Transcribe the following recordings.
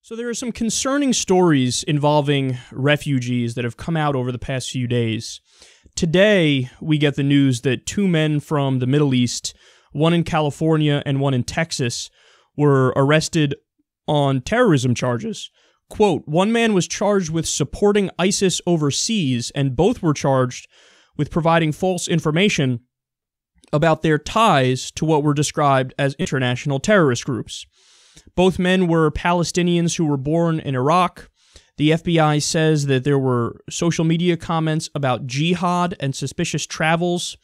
So there are some concerning stories involving refugees that have come out over the past few days. Today, we get the news that two men from the Middle East, one in California and one in Texas, were arrested on terrorism charges. Quote, one man was charged with supporting ISIS overseas, and both were charged with providing false information about their ties to what were described as international terrorist groups. Both men were Palestinians who were born in Iraq. The FBI says that there were social media comments about jihad and suspicious travels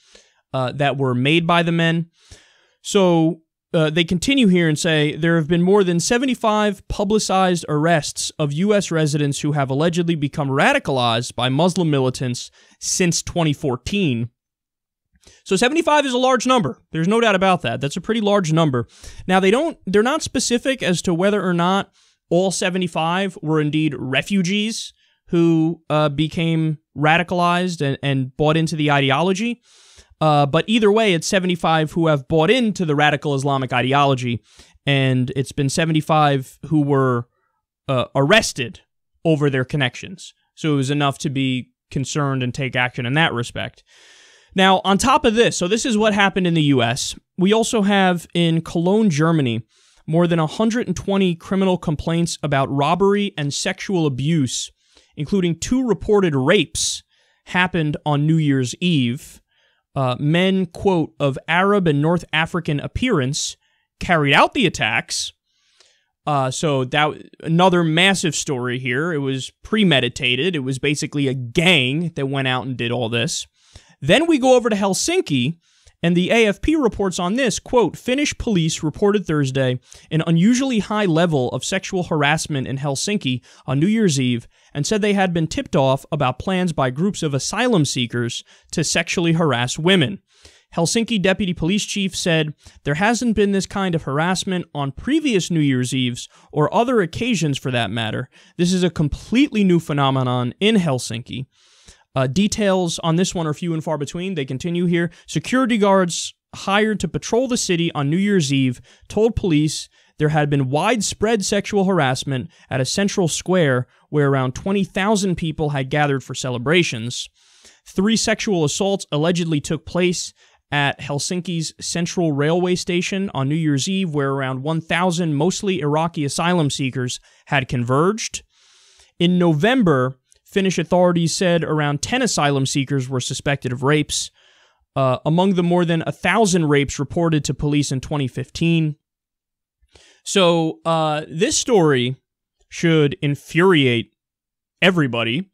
that were made by the men. So they continue here and say there have been more than 75 publicized arrests of U.S. residents who have allegedly become radicalized by Muslim militants since 2014. So 75 is a large number. There's no doubt about that. That's a pretty large number. Now, they're not specific as to whether or not all 75 were indeed refugees who became radicalized and bought into the ideology. But either way, it's 75 who have bought into the radical Islamic ideology, and it's been 75 who were arrested over their connections. So it was enough to be concerned and take action in that respect. Now, on top of this, so this is what happened in the U.S. We also have in Cologne, Germany, more than 120 criminal complaints about robbery and sexual abuse, including 2 reported rapes, happened on New Year's Eve. Men, quote, of Arab and North African appearance carried out the attacks. So that another massive story here. It was premeditated. It was basically a gang that went out and did all this. Then we go over to Helsinki, and the AFP reports on this, quote, Finnish police reported Thursday an unusually high level of sexual harassment in Helsinki on New Year's Eve and said they had been tipped off about plans by groups of asylum seekers to sexually harass women. Helsinki Deputy Police Chief said, there hasn't been this kind of harassment on previous New Year's Eves or other occasions for that matter. This is a completely new phenomenon in Helsinki. Details on this one are few and far between. They continue here. Security guards hired to patrol the city on New Year's Eve told police there had been widespread sexual harassment at a central square where around 20,000 people had gathered for celebrations. 3 sexual assaults allegedly took place at Helsinki's Central Railway Station on New Year's Eve, where around 1,000 mostly Iraqi asylum seekers had converged. In November, Finnish authorities said around 10 asylum seekers were suspected of rapes, among the more than 1,000 rapes reported to police in 2015. So this story should infuriate everybody.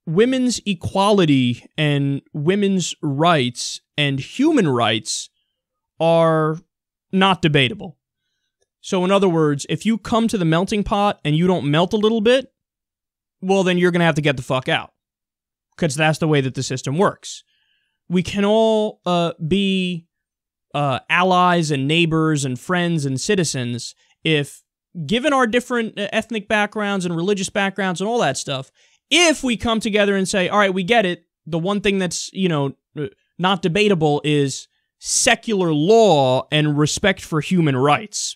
Women's equality and women's rights and human rights are not debatable. So in other words, if you come to the melting pot and you don't melt a little bit, well, then you're going to have to get the fuck out, because that's the way that the system works. We can all be allies and neighbors and friends and citizens if, given our different ethnic backgrounds and religious backgrounds and all that stuff, if we come together and say, all right, we get it, the one thing that's, not debatable is secular law and respect for human rights.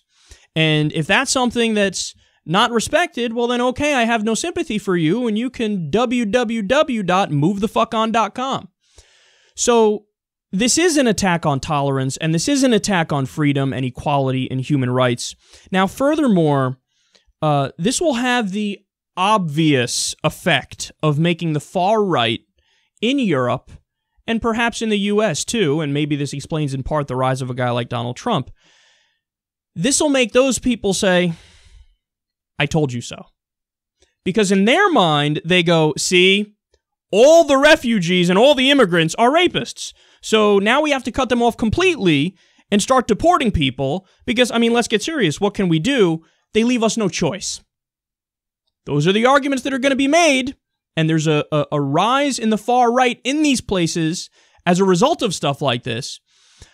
And if that's something that's not respected, well then okay, I have no sympathy for you, and you can www.movethefuckon.com. So this is an attack on tolerance, and this is an attack on freedom and equality and human rights. Now, furthermore, this will have the obvious effect of making the far right in Europe, and perhaps in the US too, and maybe this explains in part the rise of a guy like Donald Trump. This will make those people say, I told you so. Because in their mind, they go, see, all the refugees and all the immigrants are rapists. So now we have to cut them off completely and start deporting people because, let's get serious. What can we do? They leave us no choice. Those are the arguments that are going to be made, and there's a rise in the far right in these places as a result of stuff like this.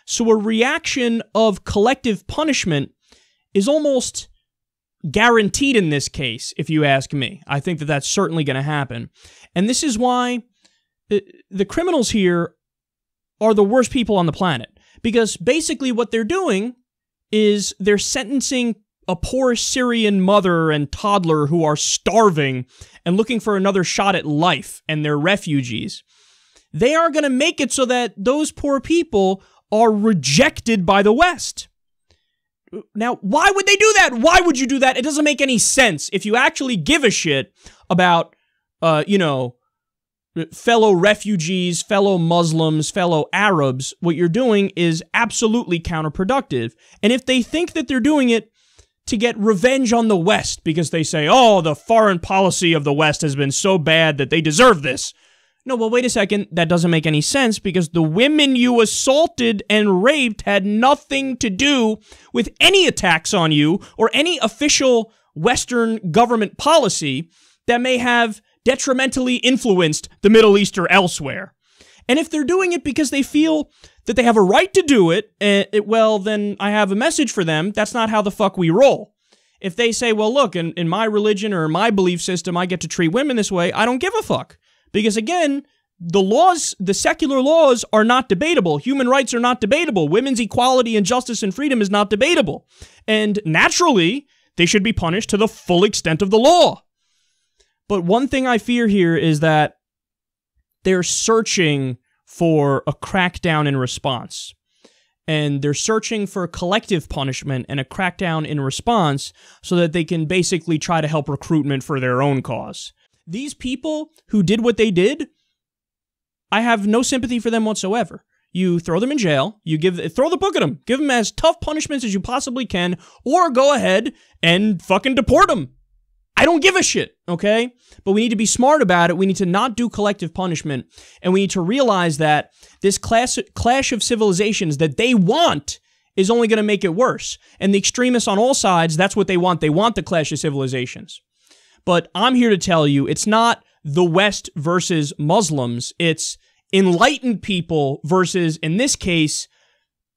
So a reaction of collective punishment is almost guaranteed in this case, if you ask me. I think that that's certainly going to happen. And this is why the criminals here are the worst people on the planet. Because basically what they're doing is they're sentencing a poor Syrian mother and toddler who are starving and looking for another shot at life, and they're refugees, they are going to make it so that those poor people are rejected by the West. Now, why would they do that? Why would you do that? It doesn't make any sense. If you actually give a shit about, fellow refugees, fellow Muslims, fellow Arabs, what you're doing is absolutely counterproductive. And if they think that they're doing it to get revenge on the West because they say, oh, the foreign policy of the West has been so bad that they deserve this. No, well, wait a second. That doesn't make any sense because the women you assaulted and raped had nothing to do with any attacks on you or any official Western government policy that may have detrimentally influenced the Middle East or elsewhere. And if they're doing it because they feel that they have a right to do it, well, then I have a message for them. That's not how the fuck we roll. If they say, well, look, in my religion or my belief system, I get to treat women this way, I don't give a fuck. Because again, the laws, the secular laws are not debatable. Human rights are not debatable. Women's equality and justice and freedom is not debatable. And naturally, they should be punished to the full extent of the law. But one thing I fear here is that they're searching for a crackdown in response. And they're searching for collective punishment and a crackdown in response so that they can basically try to help recruitment for their own cause. These people who did what they did, I have no sympathy for them whatsoever. You throw them in jail, throw the book at them, give them as tough punishments as you possibly can, or go ahead and fucking deport them. I don't give a shit, okay? But we need to be smart about it. We need to not do collective punishment, and we need to realize that this clash of civilizations that they want is only going to make it worse. And the extremists on all sides, that's what they want. They want the clash of civilizations. But I'm here to tell you, it's not the West versus Muslims. It's enlightened people versus, in this case,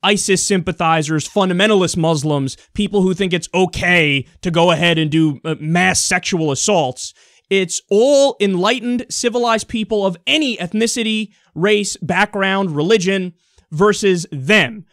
ISIS sympathizers, fundamentalist Muslims, people who think it's okay to go ahead and do mass sexual assaults. It's all enlightened, civilized people of any ethnicity, race, background, religion versus them.